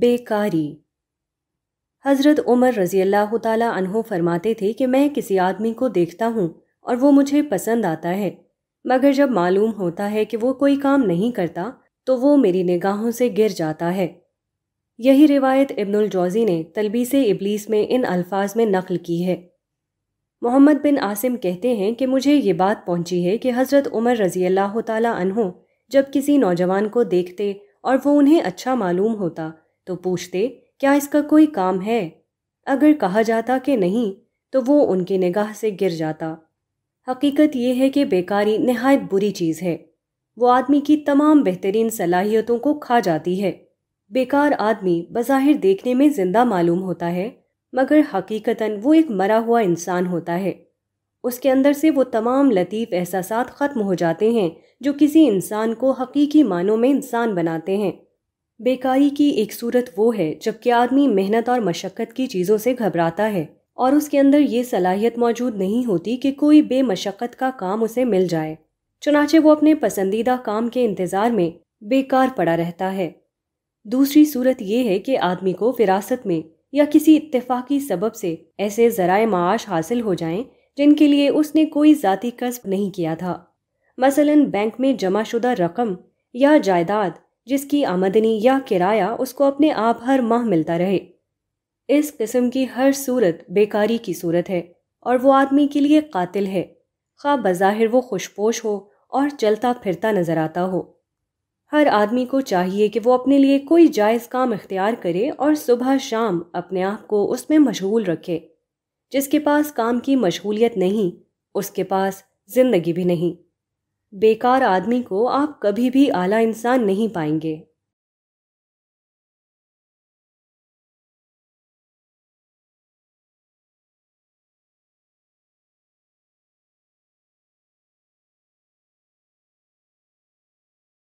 بیکاری۔ حضرت عمر رضی اللہ تعالیٰ عنہ فرماتے تھے کہ میں کسی آدمی کو دیکھتا ہوں اور وہ مجھے پسند آتا ہے، مگر جب معلوم ہوتا ہے کہ وہ کوئی کام نہیں کرتا تو وہ میری نگاہوں سے گر جاتا ہے۔ یہی روایت ابن الجوزی نے تلبیس ابلیس میں ان الفاظ میں نقل کی ہے۔ محمد بن عاصم کہتے ہیں کہ مجھے یہ بات پہنچی ہے کہ حضرت عمر رضی اللہ تعالیٰ عنہ جب کسی نوجوان کو دیکھتے اور وہ انہیں اچھا معلوم ہوتا تو پوچھتے کیا اس کا کوئی کام ہے؟ اگر کہا جاتا کہ نہیں تو وہ ان کی نگاہ سے گر جاتا۔ حقیقت یہ ہے کہ بیکاری نہایت بری چیز ہے، وہ آدمی کی تمام بہترین صلاحیتوں کو کھا جاتی ہے۔ بیکار آدمی بظاہر دیکھنے میں زندہ معلوم ہوتا ہے، مگر حقیقتاً وہ ایک مرا ہوا انسان ہوتا ہے۔ اس کے اندر سے وہ تمام لطیف احساسات ختم ہو جاتے ہیں جو کسی انسان کو حقیقی معنوں میں انسان بناتے ہیں۔ بیکاری کی ایک صورت وہ ہے جب کہ آدمی محنت اور مشقت کی چیزوں سے گھبراتا ہے اور اس کے اندر یہ صلاحیت موجود نہیں ہوتی کہ کوئی بے مشقت کا کام اسے مل جائے، چنانچہ وہ اپنے پسندیدہ کام کے انتظار میں بیکار پڑا رہتا ہے۔ دوسری صورت یہ ہے کہ آدمی کو وراثت میں یا کسی اتفاقی سبب سے ایسے ذرائع معاش حاصل ہو جائیں جن کے لیے اس نے کوئی ذاتی کسب نہیں کیا تھا، مثلاً بینک میں جمع شدہ رقم یا جائیداد جس کی آمدنی یا کرایہ اس کو اپنے آپ ہر ماہ ملتا رہے۔ اس قسم کی ہر صورت بیکاری کی صورت ہے اور وہ آدمی کے لیے قاتل ہے، خواہ بظاہر وہ خوش پوش ہو اور چلتا پھرتا نظر آتا ہو۔ ہر آدمی کو چاہیے کہ وہ اپنے لیے کوئی جائز کام اختیار کرے اور صبح شام اپنے آپ کو اس میں مشغول رکھے۔ جس کے پاس کام کی مشغولیت نہیں، اس کے پاس زندگی بھی نہیں۔ بیکار آدمی کو آپ کبھی بھی اعلیٰ انسان نہیں پائیں گے۔